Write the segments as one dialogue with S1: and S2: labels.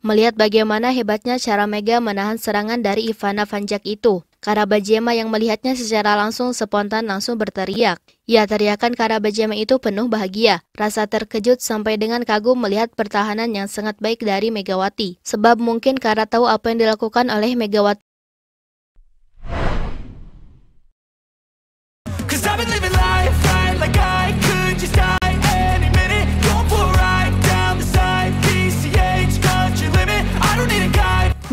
S1: Melihat bagaimana hebatnya cara Mega menahan serangan dari Ivana Vanjak itu, Karabajema yang melihatnya secara langsung spontan langsung berteriak. Ia teriakan Karabajema itu penuh bahagia, rasa terkejut sampai dengan kagum melihat pertahanan yang sangat baik dari Megawati. Sebab mungkin Kara tahu apa yang dilakukan oleh Megawati.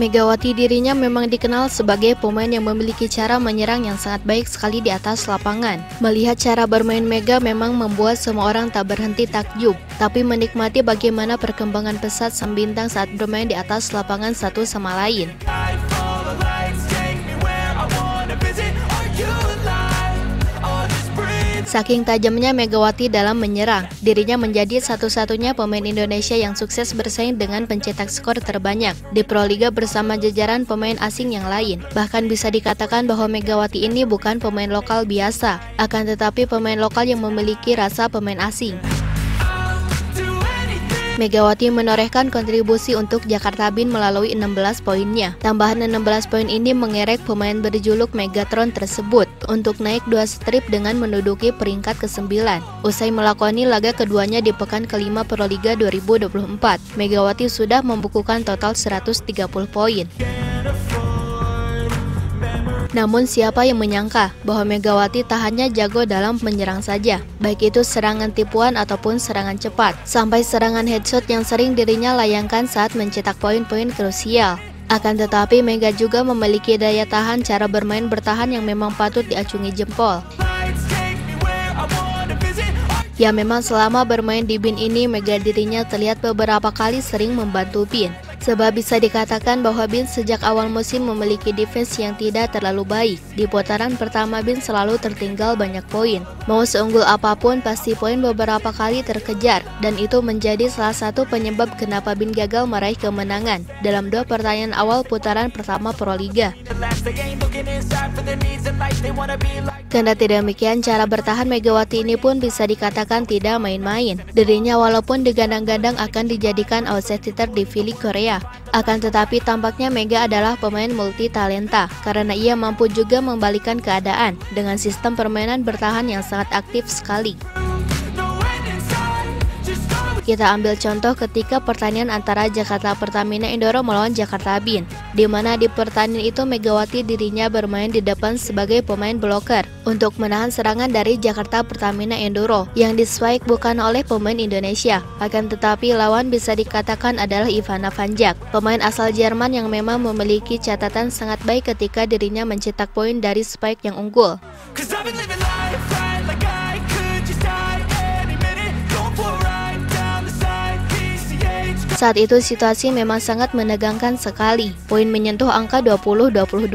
S1: Megawati dirinya memang dikenal sebagai pemain yang memiliki cara menyerang yang sangat baik sekali di atas lapangan. Melihat cara bermain Mega memang membuat semua orang tak berhenti takjub, tapi menikmati bagaimana perkembangan pesat sang bintang saat bermain di atas lapangan satu sama lain. Saking tajamnya Megawati dalam menyerang, dirinya menjadi satu-satunya pemain Indonesia yang sukses bersaing dengan pencetak skor terbanyak di Proliga bersama jajaran pemain asing yang lain. Bahkan bisa dikatakan bahwa Megawati ini bukan pemain lokal biasa, akan tetapi pemain lokal yang memiliki rasa pemain asing. Megawati menorehkan kontribusi untuk Jakarta Bin melalui 16 poinnya. Tambahan 16 poin ini mengerek pemain berjuluk Megatron tersebut untuk naik 2 strip dengan menduduki peringkat ke-9. Usai melakoni laga keduanya di pekan kelima Proliga 2024, Megawati sudah membukukan total 130 poin. Namun siapa yang menyangka bahwa Megawati tak hanya jago dalam menyerang saja, baik itu serangan tipuan ataupun serangan cepat, sampai serangan headshot yang sering dirinya layangkan saat mencetak poin-poin krusial. Akan tetapi Mega juga memiliki daya tahan cara bermain bertahan yang memang patut diacungi jempol. Ya memang selama bermain di Bin ini Mega dirinya terlihat beberapa kali sering membantu Bin. Sebab bisa dikatakan bahwa Bin sejak awal musim memiliki defense yang tidak terlalu baik. Di putaran pertama Bin selalu tertinggal banyak poin. Mau seunggul apapun pasti poin beberapa kali terkejar. Dan itu menjadi salah satu penyebab kenapa Bin gagal meraih kemenangan dalam 2 pertandingan awal putaran pertama Proliga. Kendati demikian, cara bertahan Megawati ini pun bisa dikatakan tidak main-main. Dirinya walaupun digadang-gadang akan dijadikan outsider di V-League Korea, akan tetapi tampaknya Mega adalah pemain multi talenta karena ia mampu juga membalikan keadaan dengan sistem permainan bertahan yang sangat aktif sekali. Kita ambil contoh ketika pertandingan antara Jakarta Pertamina Enduro melawan Jakarta Bin, di mana di pertandingan itu Megawati dirinya bermain di depan sebagai pemain blocker untuk menahan serangan dari Jakarta Pertamina Enduro yang diswike bukan oleh pemain Indonesia, akan tetapi lawan bisa dikatakan adalah Ivana Vanjak, pemain asal Jerman yang memang memiliki catatan sangat baik ketika dirinya mencetak poin dari spike yang unggul. Saat itu situasi memang sangat menegangkan sekali. Poin menyentuh angka 20-22,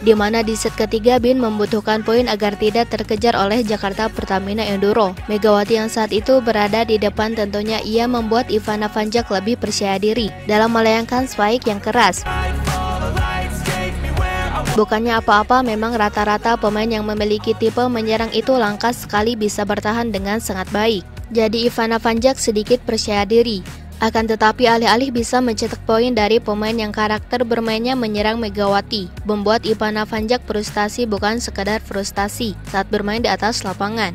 S1: di mana di set ketiga Bin membutuhkan poin agar tidak terkejar oleh Jakarta Pertamina Enduro. Megawati yang saat itu berada di depan tentunya ia membuat Ivana Vanjak lebih percaya diri dalam melayangkan spike yang keras. Bukannya apa-apa, memang rata-rata pemain yang memiliki tipe menyerang itu langka sekali bisa bertahan dengan sangat baik. Jadi Ivana Vanjak sedikit percaya diri. Akan tetapi alih-alih bisa mencetak poin dari pemain yang karakter bermainnya menyerang Megawati, membuat Ivana Vanjak frustasi bukan sekadar frustasi saat bermain di atas lapangan.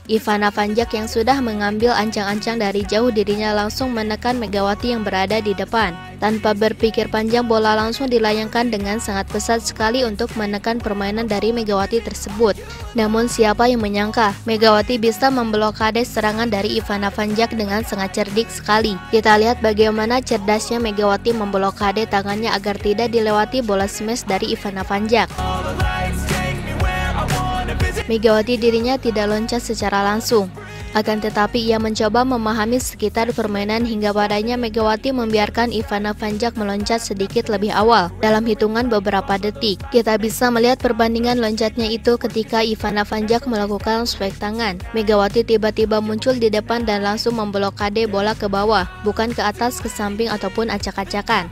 S1: Ivana Vanjak yang sudah mengambil ancang-ancang dari jauh dirinya langsung menekan Megawati yang berada di depan. Tanpa berpikir panjang, bola langsung dilayangkan dengan sangat pesat sekali untuk menekan permainan dari Megawati tersebut. Namun siapa yang menyangka Megawati bisa memblokade serangan dari Ivana Vanjak dengan sangat cerdik sekali. Kita lihat bagaimana cerdasnya Megawati memblokade tangannya agar tidak dilewati bola smash dari Ivana Vanjak. Megawati dirinya tidak loncat secara langsung, akan tetapi ia mencoba memahami sekitar permainan hingga padanya Megawati membiarkan Ivana Vanjak meloncat sedikit lebih awal dalam hitungan beberapa detik. Kita bisa melihat perbandingan loncatnya itu ketika Ivana Vanjak melakukan swipe tangan. Megawati tiba-tiba muncul di depan dan langsung memblokade bola ke bawah, bukan ke atas, ke samping ataupun acak-acakan.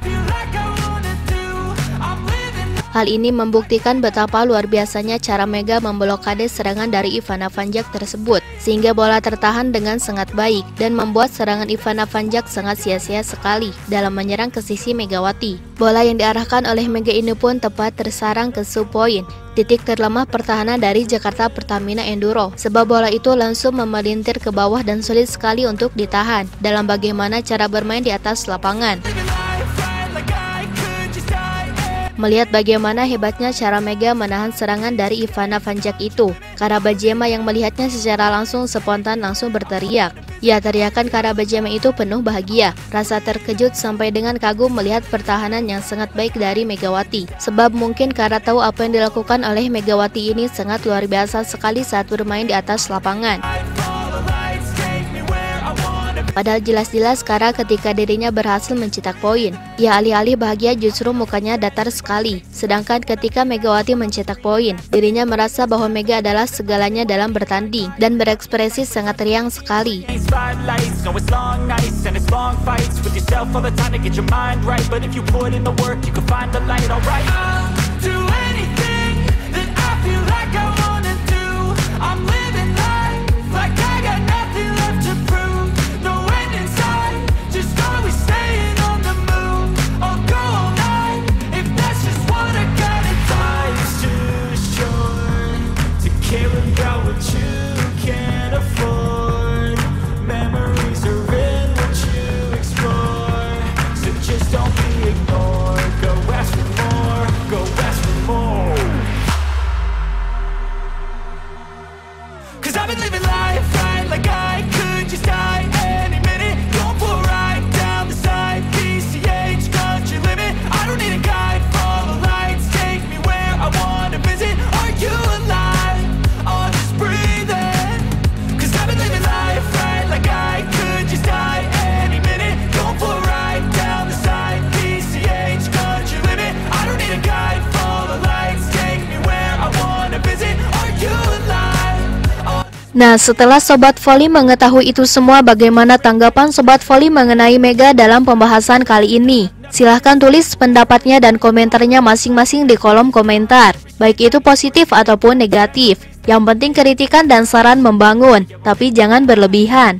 S1: Hal ini membuktikan betapa luar biasanya cara Mega memblokade serangan dari Ivana Vanjak tersebut, sehingga bola tertahan dengan sangat baik dan membuat serangan Ivana Vanjak sangat sia-sia sekali dalam menyerang ke sisi Megawati. Bola yang diarahkan oleh Mega ini pun tepat tersarang ke sub-point, titik terlemah pertahanan dari Jakarta Pertamina Enduro, sebab bola itu langsung memelintir ke bawah dan sulit sekali untuk ditahan dalam bagaimana cara bermain di atas lapangan. Melihat bagaimana hebatnya cara Mega menahan serangan dari Ivana Vanjak itu, Karabajema yang melihatnya secara langsung spontan langsung berteriak. Ya, teriakan Karabajema itu penuh bahagia, rasa terkejut sampai dengan kagum melihat pertahanan yang sangat baik dari Megawati. Sebab mungkin Kara tahu apa yang dilakukan oleh Megawati ini sangat luar biasa sekali saat bermain di atas lapangan. Padahal jelas-jelas Kara ketika dirinya berhasil mencetak poin, ia alih-alih bahagia justru mukanya datar sekali. Sedangkan ketika Megawati mencetak poin, dirinya merasa bahwa Mega adalah segalanya dalam bertanding dan berekspresi sangat riang sekali. Nah, setelah Sobat Voli mengetahui itu semua, bagaimana tanggapan Sobat Voli mengenai Mega dalam pembahasan kali ini? Silahkan tulis pendapatnya dan komentarnya masing-masing di kolom komentar, baik itu positif ataupun negatif. Yang penting kritikan dan saran membangun, tapi jangan berlebihan.